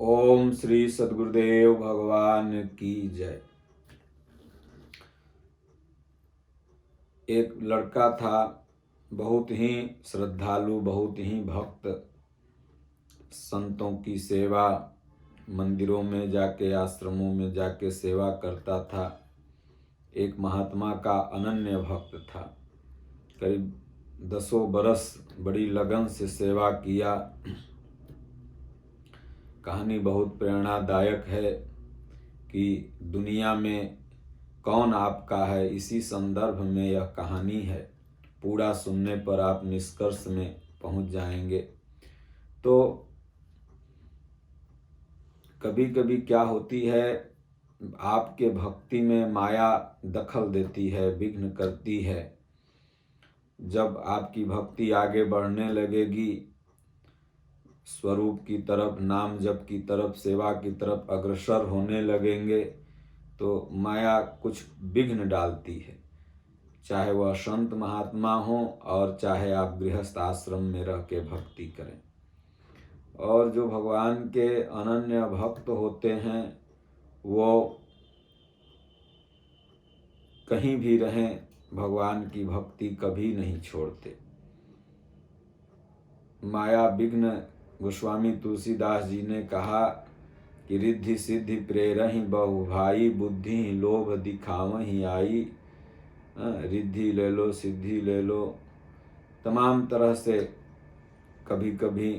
ओम श्री सद्गुरुदेव भगवान की जय। एक लड़का था, बहुत ही श्रद्धालु, बहुत ही भक्त, संतों की सेवा, मंदिरों में जाके, आश्रमों में जाके सेवा करता था। एक महात्मा का अनन्य भक्त था। करीब 10 बरस बड़ी लगन से सेवा किया। कहानी बहुत प्रेरणादायक है कि दुनिया में कौन आपका है, इसी संदर्भ में यह कहानी है। पूरा सुनने पर आप निष्कर्ष में पहुंच जाएंगे। तो कभी कभी क्या होती है, आपके भक्ति में माया दखल देती है, विघ्न करती है। जब आपकी भक्ति आगे बढ़ने लगेगी, स्वरूप की तरफ, नाम जप की तरफ, सेवा की तरफ अग्रसर होने लगेंगे, तो माया कुछ विघ्न डालती है। चाहे वह संत महात्मा हो और चाहे आप गृहस्थ आश्रम में रह के भक्ति करें। और जो भगवान के अनन्य भक्त होते हैं, वो कहीं भी रहें, भगवान की भक्ति कभी नहीं छोड़ते। माया विघ्न, गोस्वामी तुलसीदास जी ने कहा कि रिद्धि सिद्धि प्रेरहि बहु भाई, बुद्धि लोभ दिखावहि आई। रिद्धि ले लो, सिद्धि ले लो, तमाम तरह से कभी कभी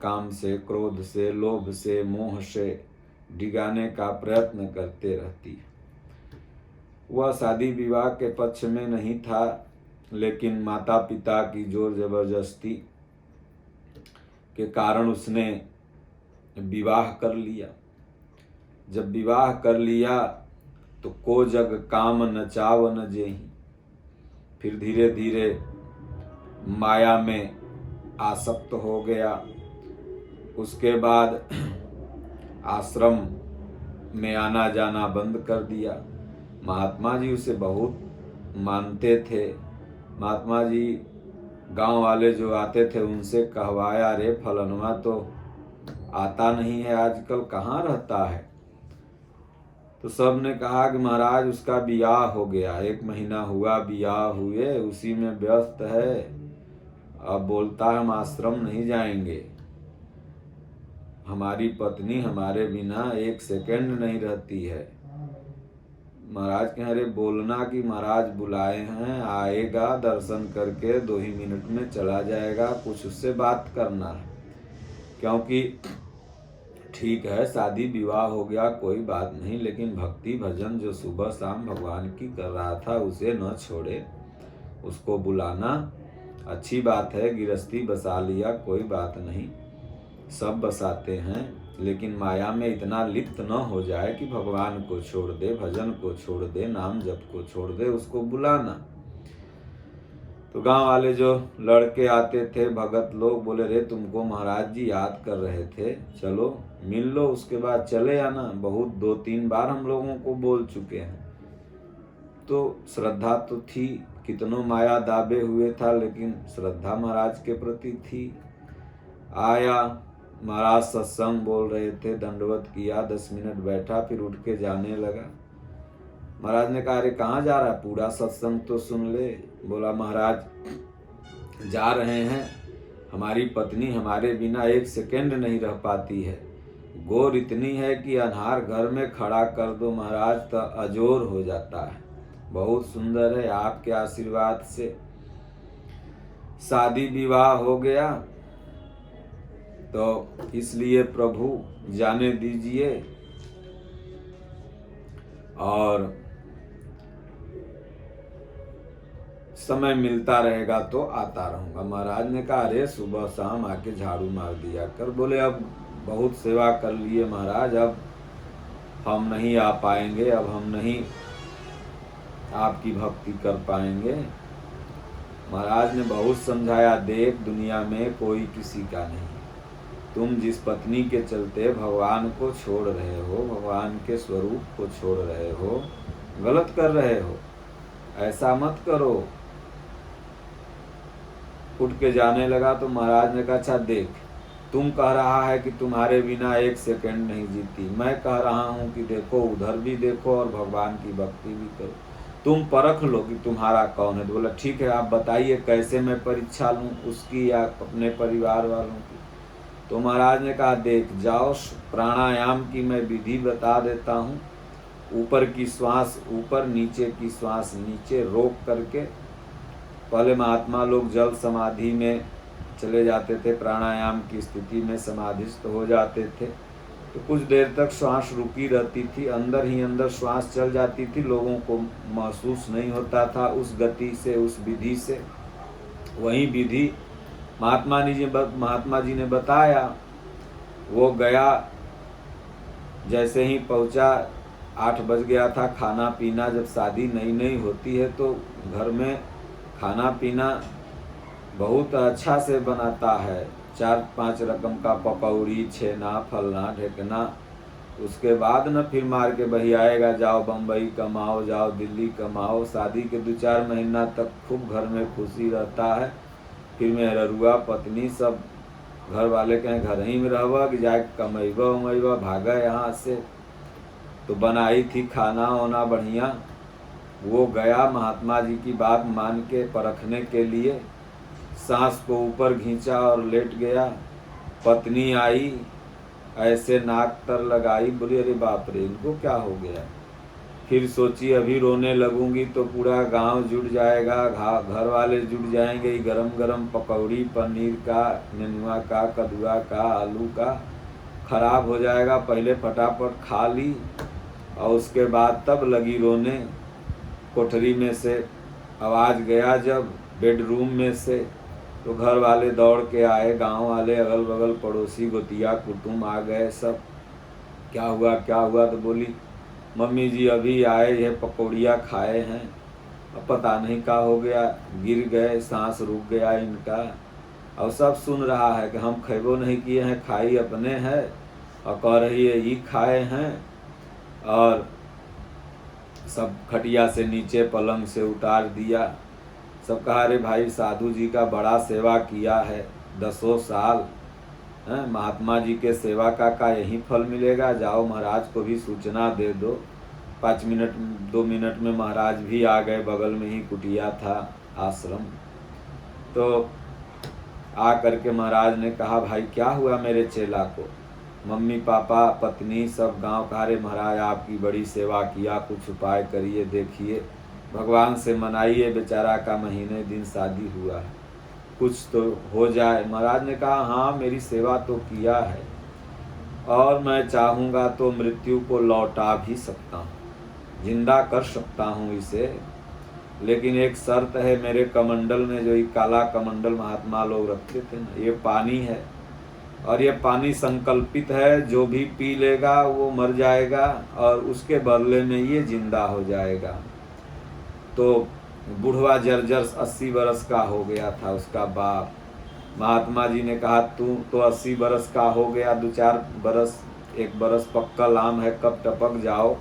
काम से, क्रोध से, लोभ से, मोह से डिगाने का प्रयत्न करते रहती है। वह शादी विवाह के पक्ष में नहीं था, लेकिन माता पिता की जोर जबरदस्ती के कारण उसने विवाह कर लिया। जब विवाह कर लिया तो को जग काम नचाव न जेहि। फिर धीरे धीरे माया में आसक्त हो गया। उसके बाद आश्रम में आना जाना बंद कर दिया। महात्मा जी उसे बहुत मानते थे। महात्मा जी गांव वाले जो आते थे उनसे कहवाया, रे फलनवा तो आता नहीं है आजकल, कहाँ रहता है? तो सब ने कहा कि महाराज उसका बियाह हो गया, 1 महीना हुआ बियाह हुए, उसी में व्यस्त है। अब बोलता है हम आश्रम नहीं जाएंगे। हमारी पत्नी हमारे बिना 1 सेकंड नहीं रहती है। महाराज कह रहे बोलना कि महाराज बुलाए हैं, आएगा, दर्शन करके 2 ही मिनट में चला जाएगा, कुछ उससे बात करना है। क्योंकि ठीक है, शादी विवाह हो गया, कोई बात नहीं, लेकिन भक्ति भजन जो सुबह शाम भगवान की कर रहा था उसे न छोड़े। उसको बुलाना अच्छी बात है। गृहस्थी बसा लिया, कोई बात नहीं, सब बसाते हैं, लेकिन माया में इतना लिप्त न हो जाए कि भगवान को छोड़ दे, भजन को छोड़ दे, नाम जप को छोड़ दे। उसको बुलाना। तो गांव वाले जो लड़के आते थे, भगत लोग, बोले रे तुमको महाराज जी याद कर रहे थे, चलो मिल लो, उसके बाद चले आना। बहुत 2-3 बार हम लोगों को बोल चुके हैं। तो श्रद्धा तो थी, कितनों माया दाबे हुए था, लेकिन श्रद्धा महाराज के प्रति थी। आया महाराज, सत्संग बोल रहे थे, दंडवत किया, 10 मिनट बैठा, फिर उठ के जाने लगा। महाराज ने कहा, अरे कहाँ जा रहा है? पूरा सत्संग तो सुन ले। बोला महाराज जा रहे हैं, हमारी पत्नी हमारे बिना 1 सेकंड नहीं रह पाती है। गोर इतनी है कि अनहार घर में खड़ा कर दो महाराज तो अजोर हो जाता है। बहुत सुंदर है, आपके आशीर्वाद से शादी विवाह हो गया, तो इसलिए प्रभु जाने दीजिए और समय मिलता रहेगा तो आता रहूंगा। महाराज ने कहा, अरे सुबह शाम आके झाड़ू मार दिया कर। बोले अब बहुत सेवा कर लिए महाराज, अब हम नहीं आ पाएंगे, अब हम नहीं आपकी भक्ति कर पाएंगे। महाराज ने बहुत समझाया, देख दुनिया में कोई किसी का नहीं। तुम जिस पत्नी के चलते भगवान को छोड़ रहे हो, भगवान के स्वरूप को छोड़ रहे हो, गलत कर रहे हो, ऐसा मत करो। उठ के जाने लगा तो महाराज ने कहा, अच्छा देख तुम कह रहा है कि तुम्हारे बिना एक सेकंड नहीं जीती, मैं कह रहा हूँ कि देखो उधर भी देखो और भगवान की भक्ति भी करो, तुम परख लो कि तुम्हारा कौन है। तो बोला ठीक है, आप बताइए कैसे मैं परीक्षा लूँ, उसकी या अपने परिवार वालों की। तो महाराज ने कहा देख जाओ, प्राणायाम की मैं विधि बता देता हूँ। ऊपर की श्वास ऊपर, नीचे की श्वास नीचे रोक करके, पहले महात्मा लोग जल समाधि में चले जाते थे, प्राणायाम की स्थिति में समाधिस्थ हो जाते थे। तो कुछ देर तक श्वास रुकी रहती थी, अंदर ही अंदर श्वास चल जाती थी, लोगों को महसूस नहीं होता था उस गति से, उस विधि से। वही विधि महात्मा जी ने बताया। वो गया, जैसे ही पहुंचा 8 बज गया था। खाना पीना, जब शादी नई नई होती है तो घर में खाना पीना बहुत अच्छा से बनाता है, 4-5 रकम का पकौड़ी, छेना, फलना ढेकना। उसके बाद न फिर मार के बही आएगा, जाओ बम्बई कमाओ, जाओ दिल्ली कमाओ। शादी के 2-4 महीना तक खूब घर में खुशी रहता है। फिर मेहरुआ पत्नी सब घर वाले कहें घर ही में रहवा कि जाए कमैबा उमैबा, भागा यहाँ से। तो बनाई थी खाना वाना बढ़िया। वो गया महात्मा जी की बात मान के परखने के लिए, सांस को ऊपर खींचा और लेट गया। पत्नी आई, ऐसे नाक तर लगाई, बोली अरे बाप रे इनको क्या हो गया। फिर सोची अभी रोने लगूंगी तो पूरा गांव जुट जाएगा, घर वाले जुट जाएंगे, गरम गरम पकौड़ी पनीर का, नेनुआ का, कदुआ का, आलू का, खराब हो जाएगा। पहले फटाफट खा ली और उसके बाद तब लगी रोने। कोठरी में से आवाज़ गया जब बेडरूम में से, तो घर वाले दौड़ के आए, गांव वाले, अगल बगल पड़ोसी गोतिया कुटुम आ गए सब। क्या हुआ क्या हुआ। तो बोली मम्मी जी अभी आए, ये पकौड़ियाँ खाए हैं, अब पता नहीं क्या हो गया, गिर गए, सांस रुक गया इनका। और सब सुन रहा है कि हम खैबो नहीं किए हैं, खाई अपने हैं, और कह रही है ये खाए हैं। और सब खटिया से नीचे पलंग से उतार दिया। सब कहा अरे भाई साधु जी का बड़ा सेवा किया है 10 साल, हैं महात्मा जी के सेवा का यही फल मिलेगा, जाओ महाराज को भी सूचना दे दो। 5 मिनट 2 मिनट में महाराज भी आ गए, बगल में ही कुटिया था आश्रम। तो आ करके महाराज ने कहा भाई क्या हुआ मेरे चेला को। मम्मी पापा पत्नी सब गांव कहा रे महाराज आपकी बड़ी सेवा किया, कुछ उपाय करिए, देखिए भगवान से मनाइए, बेचारा का महीने दिन शादी हुआ है, कुछ तो हो जाए। महाराज ने कहा हाँ मेरी सेवा तो किया है, और मैं चाहूँगा तो मृत्यु को लौटा भी सकता हूँ, जिंदा कर सकता हूँ इसे, लेकिन एक शर्त है मेरे कमंडल में, जो ये काला कमंडल महात्मा लोग रखते थे ना, ये पानी है, और ये पानी संकल्पित है, जो भी पी लेगा वो मर जाएगा और उसके बदले में ये जिंदा हो जाएगा। तो बुढ़वा जर्जर 80 बरस का हो गया था उसका बाप। महात्मा जी ने कहा तू तो 80 बरस का हो गया, 2-4 बरस, 1 बरस पक्का लाम है, कब टपक जाओ,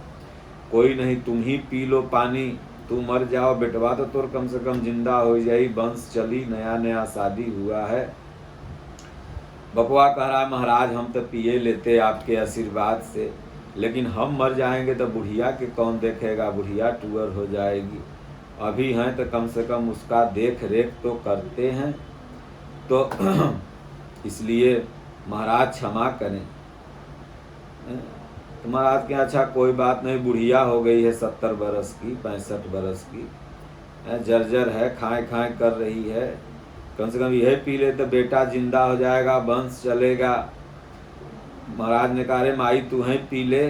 कोई नहीं तुम ही पी लो पानी, तू मर जाओ बेटवा तो तोर कम से कम जिंदा हो जाई, वंश चली, नया नया शादी हुआ है। बकवा कह रहा महाराज हम तो पिए लेते आपके आशीर्वाद से, लेकिन हम मर जाएंगे तो बुढ़िया के कौन देखेगा, बुढ़िया टूअर हो जाएगी, अभी हैं तो कम से कम उसका देख रेख तो करते हैं। तो इसलिए महाराज क्षमा करें। तो महाराज के अच्छा कोई बात नहीं, बुढ़िया हो गई है 70 बरस की, 65 बरस की, जर्जर है, खाए खाए कर रही है, कम से कम यह पी ले तो बेटा जिंदा हो जाएगा, वंश चलेगा। महाराज ने कहा अरे माई तू है पी ले।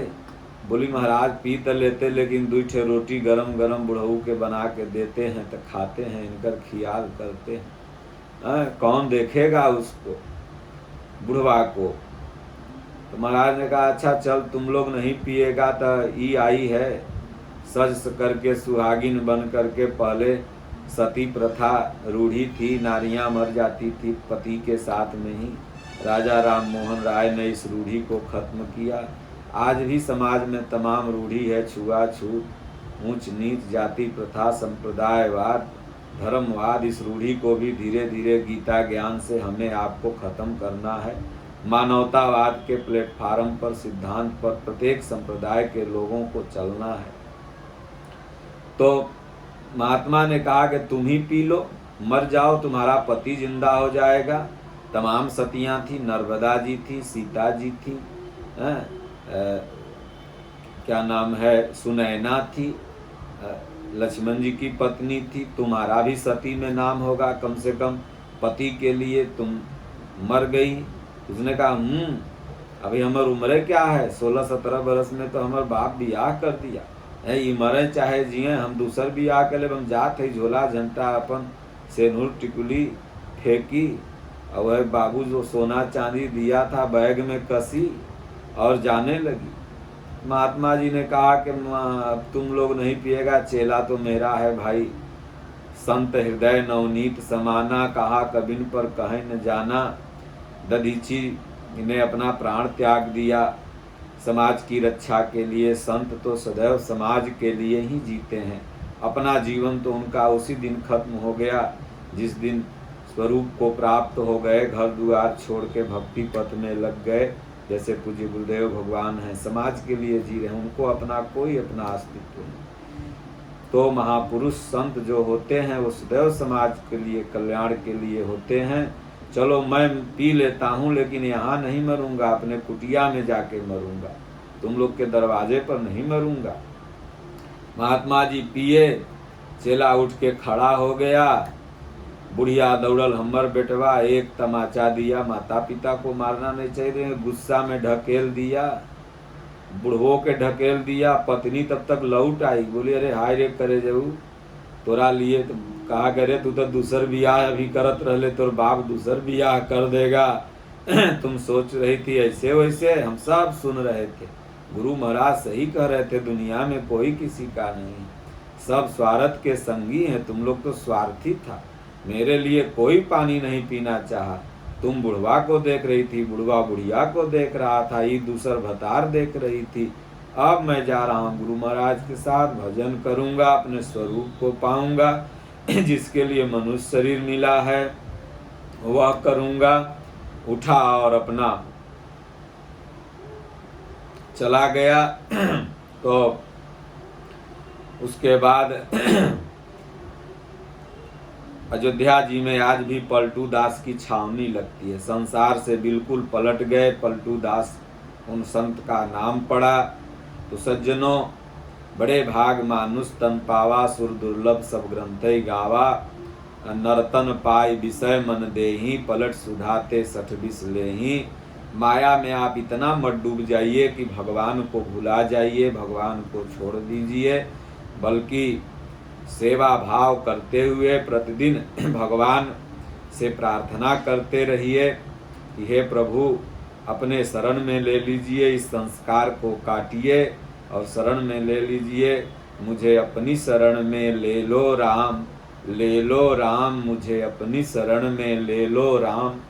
बोली महाराज पी तो लेते, लेकिन 2 ठे रोटी गरम गरम बुढ़ऊ के बना के देते हैं तो खाते हैं, इनकर ख्याल करते हैं, कौन देखेगा उसको बुढ़वा को। तो महाराज ने कहा अच्छा चल तुम लोग नहीं पिएगा तो ई आई है, सज करके सुहागिन बन करके, पहले सती प्रथा रूढ़ी थी, नारियां मर जाती थी पति के साथ में ही, राजा राम मोहन राय ने इस रूढ़ी को खत्म किया। आज भी समाज में तमाम रूढ़ी है, छुआछूत, ऊंच नीच, जाति प्रथा, संप्रदायवाद, धर्मवाद, इस रूढ़ी को भी धीरे धीरे गीता ज्ञान से हमें आपको खत्म करना है। मानवतावाद के प्लेटफार्म पर, सिद्धांत पर प्रत्येक संप्रदाय के लोगों को चलना है। तो महात्मा ने कहा कि तुम ही पी लो, मर जाओ, तुम्हारा पति जिंदा हो जाएगा। तमाम सतियां थी, नर्मदा जी थी, सीता जी थी, क्या नाम है, सुनैना थी, लक्ष्मण जी की पत्नी थी। तुम्हारा भी सती में नाम होगा, कम से कम पति के लिए तुम मर गई। उसने कहा अभी हमारी उम्र क्या है, 16-17 बरस में तो हमारे बाप बियाह कर दिया है, ये मरे चाहे जिए, हम दूसर बियाह कर ले। हम जात है, झोला झंटा अपन सेनूर टिकुली फेंकी, और वह बाबू जो सोना चांदी दिया था बैग में कसी और जाने लगी। महात्मा जी ने कहा कि तुम लोग नहीं पिएगा, चेला तो मेरा है भाई। संत हृदय नवनीत समाना, कहा कबिन पर कहे न जाना। दधीची ने अपना प्राण त्याग दिया समाज की रक्षा के लिए। संत तो सदैव समाज के लिए ही जीते हैं। अपना जीवन तो उनका उसी दिन खत्म हो गया जिस दिन स्वरूप को प्राप्त हो गए, घर द्वार छोड़ के भक्ति पथ में लग गए। जैसे पूज्य गुरुदेव भगवान हैं, समाज के लिए जी रहे हैं, उनको अपना कोई अपना अस्तित्व नहीं। तो महापुरुष संत जो होते हैं वो सदैव समाज के लिए, कल्याण के लिए होते हैं। चलो मैं पी लेता हूँ, लेकिन यहाँ नहीं मरूंगा, अपने कुटिया में जाके मरूंगा, तुम लोग के दरवाजे पर नहीं मरूंगा। महात्मा जी पिए, चेला उठ के खड़ा हो गया। बुढ़िया दौड़ल, हमर बेटवा, एक तमाचा दिया। माता पिता को मारना नहीं चाहिए, गुस्सा में ढकेल दिया, बुढ़वो के ढकेल दिया। पत्नी तब तक लौट आई, बोली अरे हाय रे करे जाऊ, तोरा लिए तो कहा करे, तू तो दूसर बियाह अभी करत रहले, तोर बाप दूसर बियाह कर देगा। तुम सोच रही थी ऐसे वैसे, हम सब सुन रहे थे। गुरु महाराज सही कह रहे थे, दुनिया में कोई किसी का नहीं, सब स्वार्थ के संगी हैं। तुम लोग तो स्वार्थी था, मेरे लिए कोई पानी नहीं पीना चाहा। तुम बुढ़वा को देख रही थी, बुढ़वा बुढ़िया को देख रहा था, ये दूसर भतार देख रही थी। अब मैं जा रहा हूँ गुरु महाराज के साथ, भजन करूँगा, अपने स्वरूप को पाऊँगा, जिसके लिए मनुष्य शरीर मिला है वह करूँगा। उठा और अपना चला गया। तो उसके बाद अयोध्या जी में आज भी पलटू दास की छावनी लगती है। संसार से बिल्कुल पलट गए पलटू दास, उन संत का नाम पड़ा। तो सज्जनों, बड़े भाग मानुष तन पावा, सुर दुर्लभ सब ग्रंथै गावा। नर्तन पाई विषय मन देही, पलट सुधाते सठ बिस लेही। माया में आप इतना मत डूब जाइए कि भगवान को भुला जाइए, भगवान को छोड़ दीजिए, बल्कि सेवा भाव करते हुए प्रतिदिन भगवान से प्रार्थना करते रहिए कि हे प्रभु अपने शरण में ले लीजिए, इस संस्कार को काटिए और शरण में ले लीजिए। मुझे अपनी शरण में ले लो राम, ले लो राम, मुझे अपनी शरण में ले लो राम।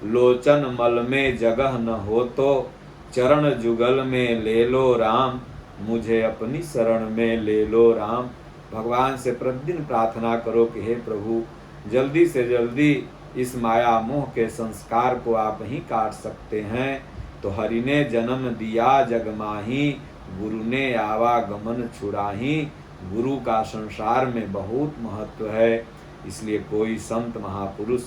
लोचन मल में जगह न हो तो चरण जुगल में ले लो राम, मुझे अपनी शरण में ले लो राम। भगवान से प्रतिदिन प्रार्थना करो कि हे प्रभु जल्दी से जल्दी इस माया मोह के संस्कार को आप ही काट सकते हैं। तो हरि ने जन्म दिया जग माही, गुरु ने आवागमन छुड़ाही। गुरु का संसार में बहुत महत्व है, इसलिए कोई संत महापुरुष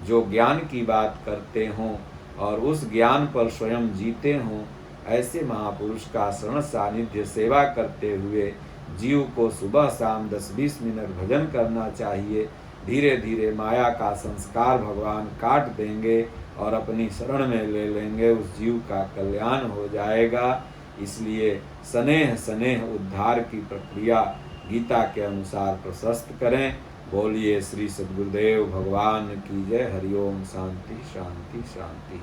जो ज्ञान की बात करते हों और उस ज्ञान पर स्वयं जीते हों, ऐसे महापुरुष का शरण सानिध्य सेवा करते हुए जीव को सुबह शाम 10-20 मिनट भजन करना चाहिए। धीरे धीरे माया का संस्कार भगवान काट देंगे और अपनी शरण में ले लेंगे, उस जीव का कल्याण हो जाएगा। इसलिए स्नेह स्नेह उद्धार की प्रक्रिया गीता के अनुसार प्रशस्त करें। बोलिए श्री सद्गुरुदेव भगवान की जय। हरिओम। शांति शांति शांति।